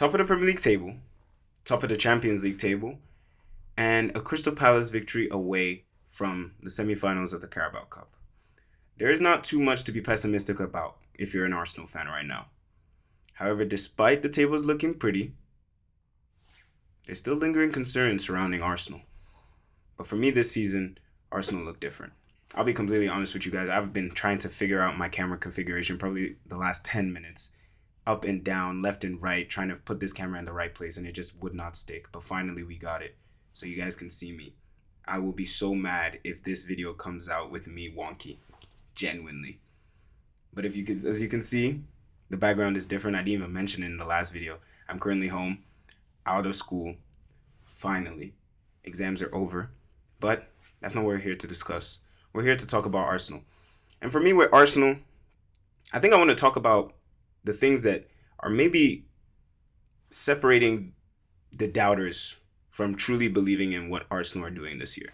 top of the Premier League table, top of the Champions League table, and a Crystal Palace victory away from the semi-finals of the Carabao Cup. There is not too much to be pessimistic about if you're an Arsenal fan right now. However, despite the tables looking pretty, there's still lingering concerns surrounding Arsenal. But for me this season, Arsenal look different. I'll be completely honest with you guys. I've been trying to figure out my camera configuration probably the last 10 minutes. Up and down, left and right, trying to put this camera in the right place, and it just would not stick. But finally we got it, so you guys can see me. I will be so mad if this video comes out with me wonky. Genuinely. But if you could, as you can see, the background is different. I didn't even mention it in the last video. I'm currently home, out of school. Finally. Exams are over. But that's not what we're here to discuss. We're here to talk about Arsenal. And for me with Arsenal, I think I want to talk about the things that are maybe separating the doubters from truly believing in what Arsenal are doing this year.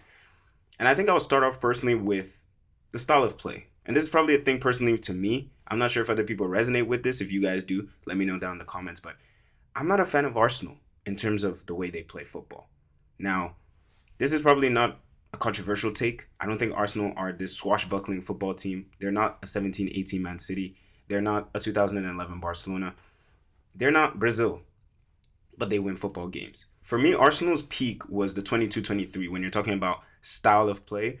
And I think I'll start off personally with the style of play. And this is probably a thing personally to me. I'm not sure if other people resonate with this. If you guys do, let me know down in the comments. But I'm not a fan of Arsenal in terms of the way they play football. Now, this is probably not a controversial take. I don't think Arsenal are this swashbuckling football team. They're not a 17, 18 man City. They're not a 2011 Barcelona. They're not Brazil. But they win football games. For me, Arsenal's peak was the 22-23. When you're talking about style of play,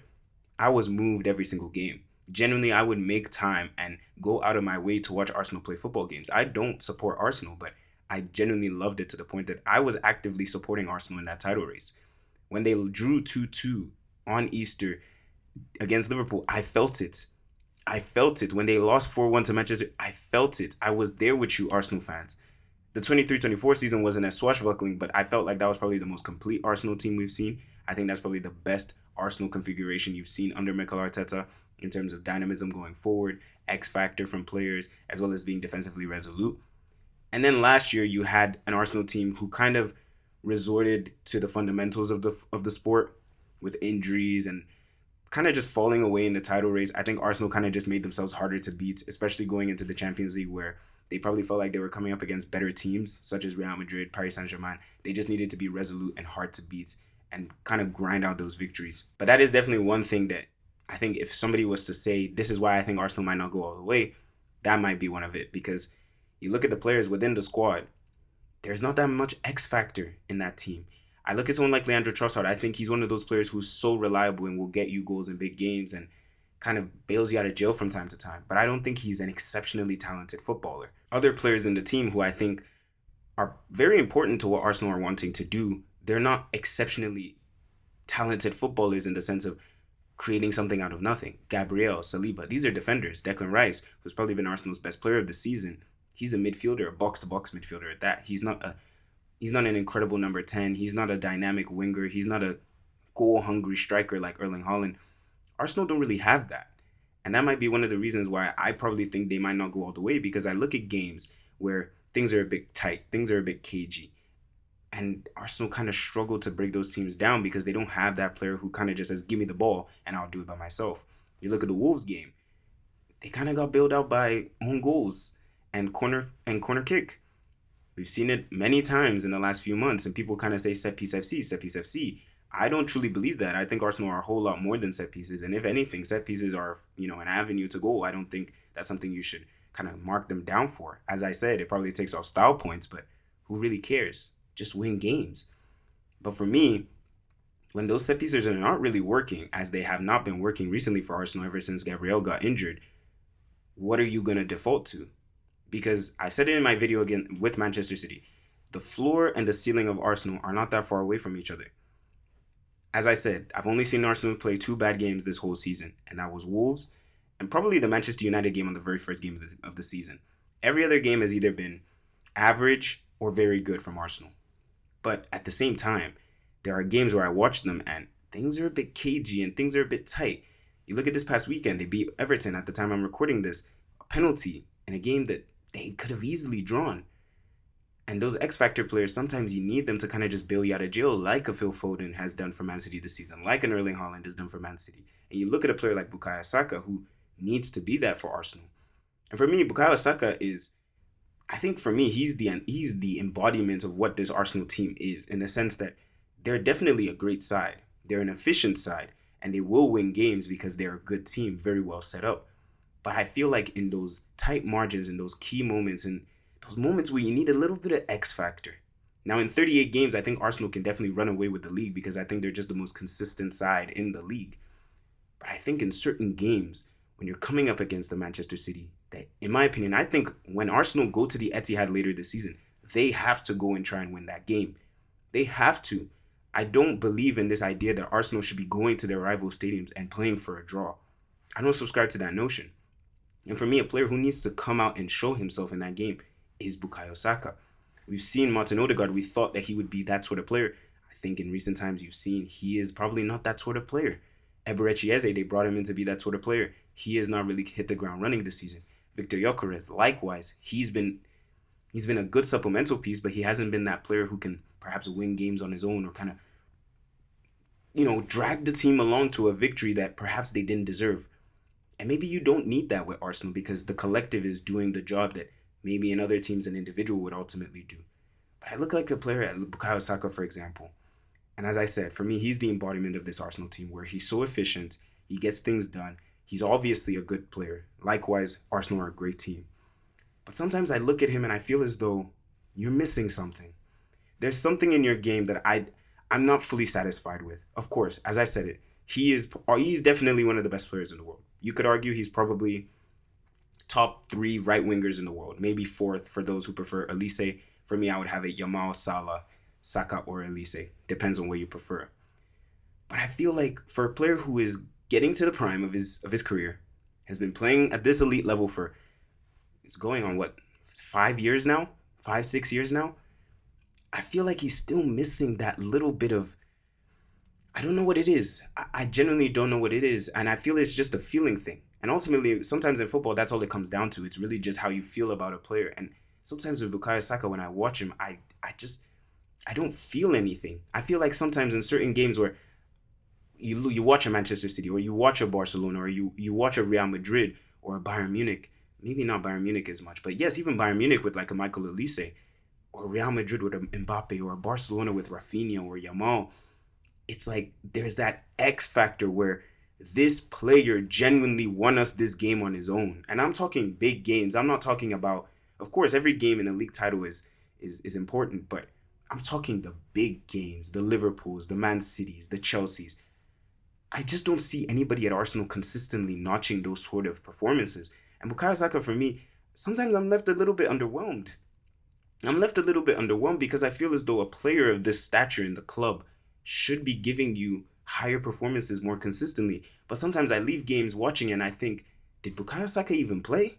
I was moved every single game. Genuinely, I would make time and go out of my way to watch Arsenal play football games. I don't support Arsenal, but I genuinely loved it to the point that I was actively supporting Arsenal in that title race. When they drew 2-2 on Easter against Liverpool, I felt it. I felt it. When they lost 4-1 to Manchester, I felt it. I was there with you, Arsenal fans. The 23-24 season wasn't as swashbuckling, but I felt like that was probably the most complete Arsenal team we've seen. I think that's probably the best Arsenal configuration you've seen under Mikel Arteta in terms of dynamism going forward, X factor from players, as well as being defensively resolute. And then last year you had an Arsenal team who kind of resorted to the fundamentals of the sport with injuries and kind of just falling away in the title race. I think Arsenal kind of just made themselves harder to beat, especially going into the Champions League where they probably felt like they were coming up against better teams such as Real Madrid, Paris Saint-Germain. They just needed to be resolute and hard to beat and kind of grind out those victories. But that is definitely one thing that I think if somebody was to say, this is why I think Arsenal might not go all the way, that might be one of it. Because you look at the players within the squad, there's not that much X factor in that team. I look at someone like Leandro Trossard. I think he's one of those players who's so reliable and will get you goals in big games and kind of bails you out of jail from time to time. But I don't think he's an exceptionally talented footballer. Other players in the team who I think are very important to what Arsenal are wanting to do, they're not exceptionally talented footballers in the sense of creating something out of nothing. Gabriel, Saliba, these are defenders. Declan Rice, who's probably been Arsenal's best player of the season, he's a midfielder, a box-to-box midfielder at that. He's not an incredible number 10. He's not a dynamic winger. He's not a goal-hungry striker like Erling Haaland. Arsenal don't really have that. And that might be one of the reasons why I probably think they might not go all the way, because I look at games where things are a bit tight, things are a bit cagey. And Arsenal kind of struggle to break those teams down because they don't have that player who kind of just says, give me the ball and I'll do it by myself. You look at the Wolves game, they kind of got bailed out by own goals and corner kick. We've seen it many times in the last few months, and people kind of say set piece FC, set piece FC. I don't truly believe that. I think Arsenal are a whole lot more than set pieces. And if anything, set pieces are, an avenue to goal. I don't think that's something you should kind of mark them down for. As I said, it probably takes off style points, but who really cares? Just win games. But for me, when those set pieces are not really working, as they have not been working recently for Arsenal ever since Gabriel got injured, what are you going to default to? Because I said it in my video again with Manchester City, the floor and the ceiling of Arsenal are not that far away from each other. As I said, I've only seen Arsenal play 2 bad games this whole season, and that was Wolves and probably the Manchester United game on the very first game of the season. Every other game has either been average or very good from Arsenal. But at the same time, there are games where I watch them and things are a bit cagey and things are a bit tight. You look at this past weekend, they beat Everton at the time I'm recording this, a penalty in a game that they could have easily drawn. And those X-Factor players, sometimes you need them to kind of just bail you out of jail, like a Phil Foden has done for Man City this season, like an Erling Haaland has done for Man City. And you look at a player like Bukayo Saka, who needs to be that for Arsenal. And for me, Bukayo Saka is I think for me, he's the embodiment of what this Arsenal team is, in the sense that they're definitely a great side. They're an efficient side, and they will win games because they're a good team, very well set up. But I feel like in those tight margins, in those key moments, in those moments where you need a little bit of X factor. Now, in 38 games, I think Arsenal can definitely run away with the league because I think they're just the most consistent side in the league. But I think in certain games, when you're coming up against the Manchester City, that, in my opinion, I think when Arsenal go to the Etihad later this season, they have to go and try and win that game. They have to. I don't believe in this idea that Arsenal should be going to their rival stadiums and playing for a draw. I don't subscribe to that notion. And for me, a player who needs to come out and show himself in that game is Bukayo Saka. We've seen Martin Odegaard. We thought that he would be that sort of player. I think in recent times you've seen he is probably not that sort of player. Eberechi Eze, they brought him in to be that sort of player. He has not really hit the ground running this season. Victor Gyökeres, likewise, he's been a good supplemental piece, but he hasn't been that player who can perhaps win games on his own or kind of, drag the team along to a victory that perhaps they didn't deserve. And maybe you don't need that with Arsenal because the collective is doing the job that maybe in other teams an individual would ultimately do. But I look like a player at Bukayo Saka, for example. And as I said, for me, he's the embodiment of this Arsenal team where he's so efficient, he gets things done. He's obviously a good player. Likewise, Arsenal are a great team. But sometimes I look at him and I feel as though you're missing something. There's something in your game that I'm not fully satisfied with. Of course, as I said it, he's definitely one of the best players in the world. You could argue he's probably top 3 right wingers in the world, maybe 4th for those who prefer Elise. For me, I would have it Yamal, Salah, Saka, or Elise. Depends on what you prefer. But I feel like for a player who is getting to the prime of his career, has been playing at this elite level for, it's going on 5 years now? 5, 6 years now? I feel like he's still missing that little bit of, I don't know what it is. I genuinely don't know what it is. And I feel it's just a feeling thing. And ultimately, sometimes in football, that's all it comes down to. It's really just how you feel about a player. And sometimes with Bukayo Saka, when I watch him, I don't feel anything. I feel like sometimes in certain games where you watch a Manchester City or you watch a Barcelona or you watch a Real Madrid or a Bayern Munich, maybe not Bayern Munich as much, but yes, even Bayern Munich with like a Michael Olise or Real Madrid with a Mbappe or a Barcelona with Rafinha or Yamal, it's like there's that X factor where this player genuinely won us this game on his own. And I'm talking big games. I'm not talking about, of course, every game in a league title is important, but I'm talking the big games, the Liverpools, the Man Cities, the Chelseas. I just don't see anybody at Arsenal consistently notching those sort of performances. And Bukayo Saka, for me, sometimes I'm left a little bit underwhelmed. Because I feel as though a player of this stature in the club should be giving you higher performances more consistently. But sometimes I leave games watching and I think, did Bukayo Saka even play?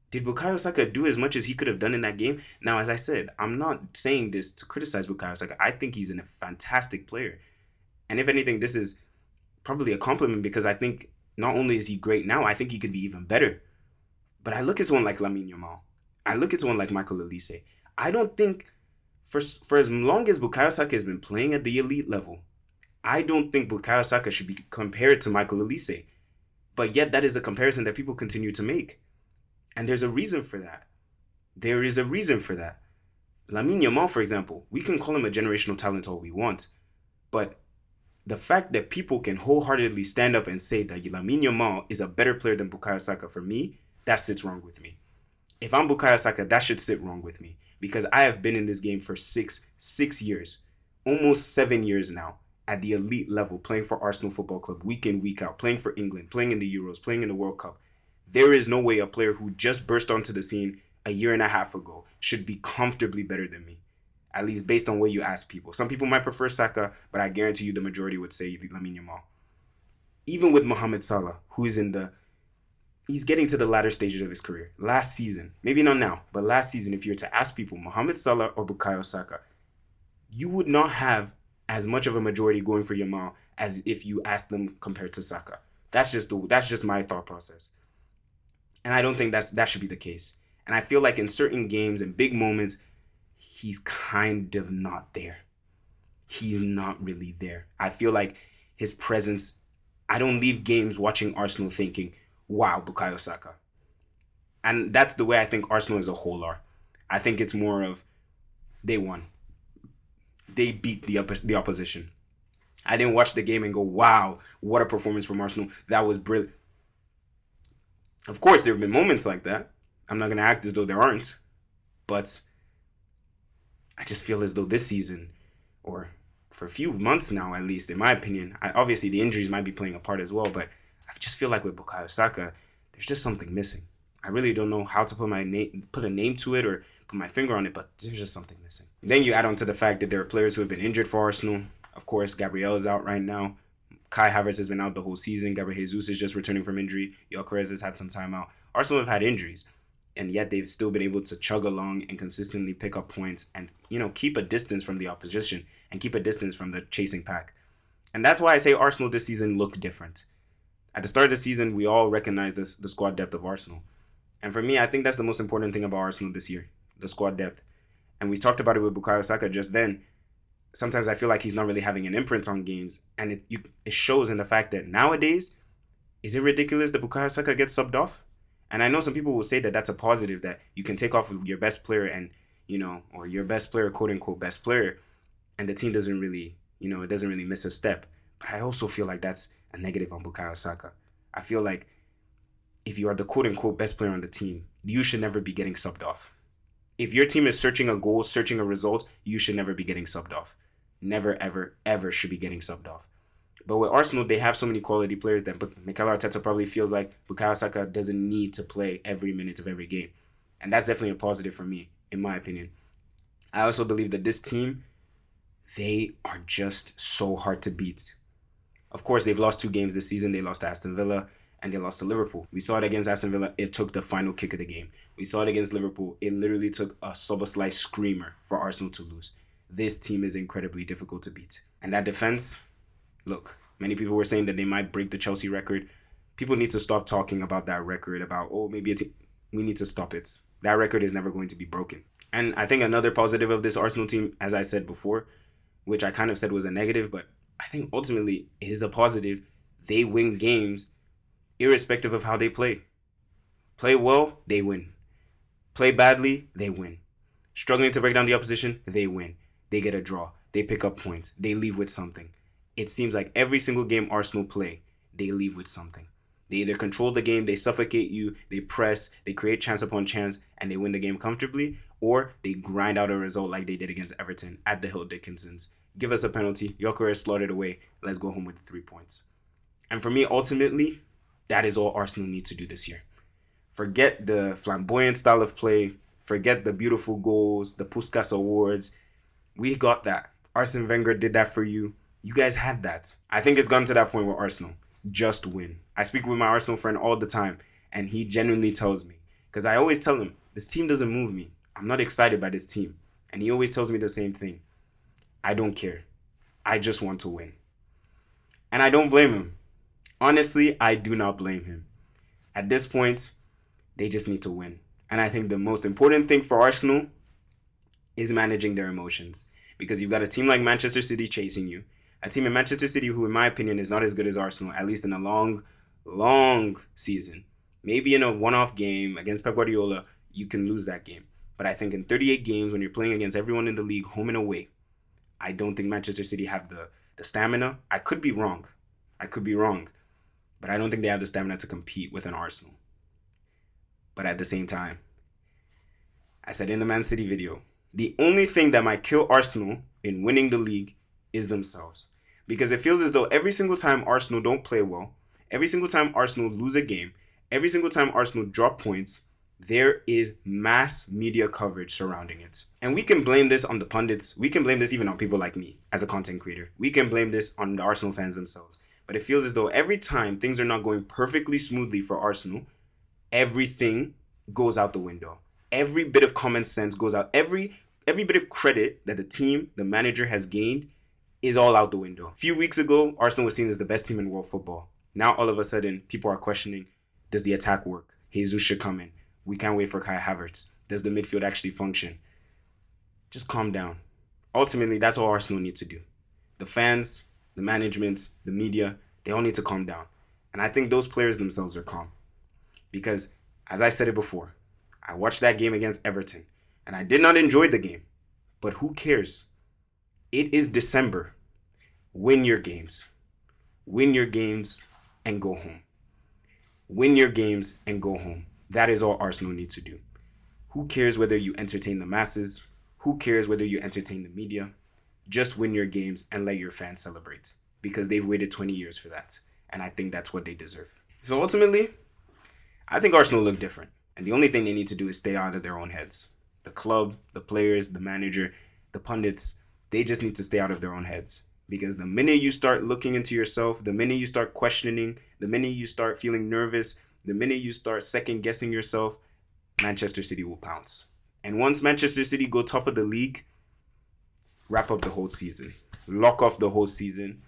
Did Bukayo Saka do as much as he could have done in that game? Now, as I said, I'm not saying this to criticize Bukayo Saka. I think he's a fantastic player. And if anything, this is probably a compliment because I think not only is he great now, I think he could be even better. But I look at someone like Lamine Yamal. I look at someone like Michael Olise. I don't think, for as long as Bukayo Saka has been playing at the elite level, I don't think Bukayo Saka should be compared to Michael Olise. But yet that is a comparison that people continue to make. And there's a reason for that. There is a reason for that. Lamine Yamal, for example, we can call him a generational talent all we want. But the fact that people can wholeheartedly stand up and say that Lamine Yamal is a better player than Bukayo Saka, for me, that sits wrong with me. If I'm Bukayo Saka, that should sit wrong with me. Because I have been in this game for six years, almost 7 years now, at the elite level, playing for Arsenal Football Club, week in, week out, playing for England, playing in the Euros, playing in the World Cup. There is no way a player who just burst onto the scene a year and a half ago should be comfortably better than me. At least based on what you ask people. Some people might prefer Saka, but I guarantee you the majority would say Lamine Yamal. Even with Mohamed Salah, he's getting to the latter stages of his career. Last season, maybe not now, but last season, if you were to ask people, Mohamed Salah or Bukayo Saka, you would not have as much of a majority going for Yamal as if you asked them compared to Saka. That's just my thought process. And I don't think that should be the case. And I feel like in certain games and big moments, he's kind of not there. He's not really there. I feel like his presence, I don't leave games watching Arsenal thinking, wow, Bukayo Saka. And that's the way I think Arsenal as a whole are. I think it's more of they won. They beat the opposition. I didn't watch the game and go, wow, what a performance from Arsenal. That was brilliant. Of course, there have been moments like that. I'm not going to act as though there aren't. But I just feel as though this season, or for a few months now at least, in my opinion, obviously the injuries might be playing a part as well, but I just feel like with Bukayo Saka, there's just something missing. I really don't know how to put a name to it or put my finger on it, but there's just something missing. Then you add on to the fact that there are players who have been injured for Arsenal. Of course, Gabriel is out right now. Kai Havertz has been out the whole season. Gabriel Jesus is just returning from injury. Gyökeres has had some time out. Arsenal have had injuries, and yet they've still been able to chug along and consistently pick up points and, keep a distance from the opposition and keep a distance from the chasing pack. And that's why I say Arsenal this season look different. At the start of the season, we all recognized the squad depth of Arsenal. And for me, I think that's the most important thing about Arsenal this year, the squad depth. And we talked about it with Bukayo Saka just then. Sometimes I feel like he's not really having an imprint on games. And it shows in the fact that nowadays, is it ridiculous that Bukayo Saka gets subbed off? And I know some people will say that that's a positive, that you can take off your best player and, or your best player, quote unquote, best player, and the team doesn't really, it doesn't really miss a step. But I also feel like that's a negative on Bukayo Saka. I feel like if you are the quote unquote best player on the team, you should never be getting subbed off. If your team is searching a goal, searching a result, you should never be getting subbed off. Never, ever, ever should be getting subbed off. But with Arsenal, they have so many quality players that Mikel Arteta probably feels like Bukayo Saka doesn't need to play every minute of every game. And that's definitely a positive for me, in my opinion. I also believe that this team, they are just so hard to beat. Of course, they've lost 2 games this season. They lost to Aston Villa and they lost to Liverpool. We saw it against Aston Villa. It took the final kick of the game. We saw it against Liverpool. It literally took a Szoboszlai screamer for Arsenal to lose. This team is incredibly difficult to beat. And that defense, look, many people were saying that they might break the Chelsea record. People need to stop talking about that record, about, maybe a team. We need to stop it. That record is never going to be broken. And I think another positive of this Arsenal team, as I said before, which I kind of said was a negative, but I think ultimately is a positive. They win games irrespective of how they play. Play well, they win. Play badly, they win. Struggling to break down the opposition, they win. They get a draw. They pick up points. They leave with something. It seems like every single game Arsenal play, they leave with something. They either control the game, they suffocate you, they press, they create chance upon chance, and they win the game comfortably, or they grind out a result like they did against Everton at the Hill Dickinsons. Give us a penalty, Gyökeres slaughtered away, let's go home with the 3 points. And for me, ultimately, that is all Arsenal need to do this year. Forget the flamboyant style of play, forget the beautiful goals, the Puskas Awards. We got that. Arsene Wenger did that for you. You guys had that. I think it's gotten to that point with Arsenal. Just win. I speak with my Arsenal friend all the time, and he genuinely tells me, because I always tell him, this team doesn't move me. I'm not excited by this team. And he always tells me the same thing. I don't care. I just want to win. And I don't blame him. Honestly, I do not blame him. At this point, they just need to win. And I think the most important thing for Arsenal is managing their emotions. Because you've got a team like Manchester City chasing you. A team in Manchester City who, in my opinion, is not as good as Arsenal, at least in a long, long season. Maybe in a one-off game against Pep Guardiola, you can lose that game. But I think in 38 games, when you're playing against everyone in the league, home and away, I don't think Manchester City have the stamina. I could be wrong. But I don't think they have the stamina to compete with an Arsenal. But at the same time, I said in the Man City video, the only thing that might kill Arsenal in winning the league is themselves. Because it feels as though every single time Arsenal don't play well, every single time Arsenal lose a game, every single time Arsenal drop points, there is mass media coverage surrounding it. And we can blame this on the pundits. We can blame this even on people like me as a content creator. We can blame this on the Arsenal fans themselves. But it feels as though every time things are not going perfectly smoothly for Arsenal, everything goes out the window. Every bit of common sense goes out. Every bit of credit that the team, the manager has gained is all out the window. A few weeks ago, Arsenal was seen as the best team in world football. Now, all of a sudden, people are questioning, does the attack work? Jesus should come in. We can't wait for Kai Havertz. Does the midfield actually function? Just calm down. Ultimately, that's all Arsenal need to do. The fans, the management, the media, they all need to calm down. And I think those players themselves are calm. Because, as I said it before, I watched that game against Everton, And I did not enjoy the game. But who cares? It is December. Win your games. Win your games and go home. Win your games and go home. That is all Arsenal needs to do. Who cares whether you entertain the masses? Who cares whether you entertain the media? Just win your games and let your fans celebrate. Because they've waited 20 years for that. And I think that's what they deserve. So ultimately, I think Arsenal look different. And the only thing they need to do is stay out of their own heads. The club, the players, the manager, the pundits, they just need to stay out of their own heads. Because the minute you start looking into yourself, the minute you start questioning, the minute you start feeling nervous, the minute you start second guessing yourself, Manchester City will pounce. And once Manchester City go top of the league, wrap up the whole season. Lock off the whole season.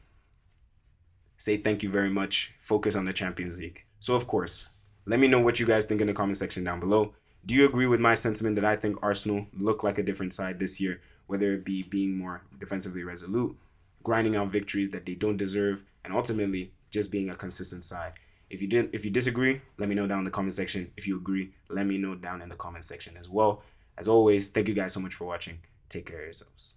Say thank you very much. Focus on the Champions League. So of course, let me know what you guys think in the comment section down below. Do you agree with my sentiment that I think Arsenal look like a different side this year, whether it be being more defensively resolute, grinding out victories that they don't deserve, and ultimately just being a consistent side? If you disagree, let me know down in the comment section. If you agree, let me know down in the comment section as well. As always, thank you guys so much for watching. Take care of yourselves.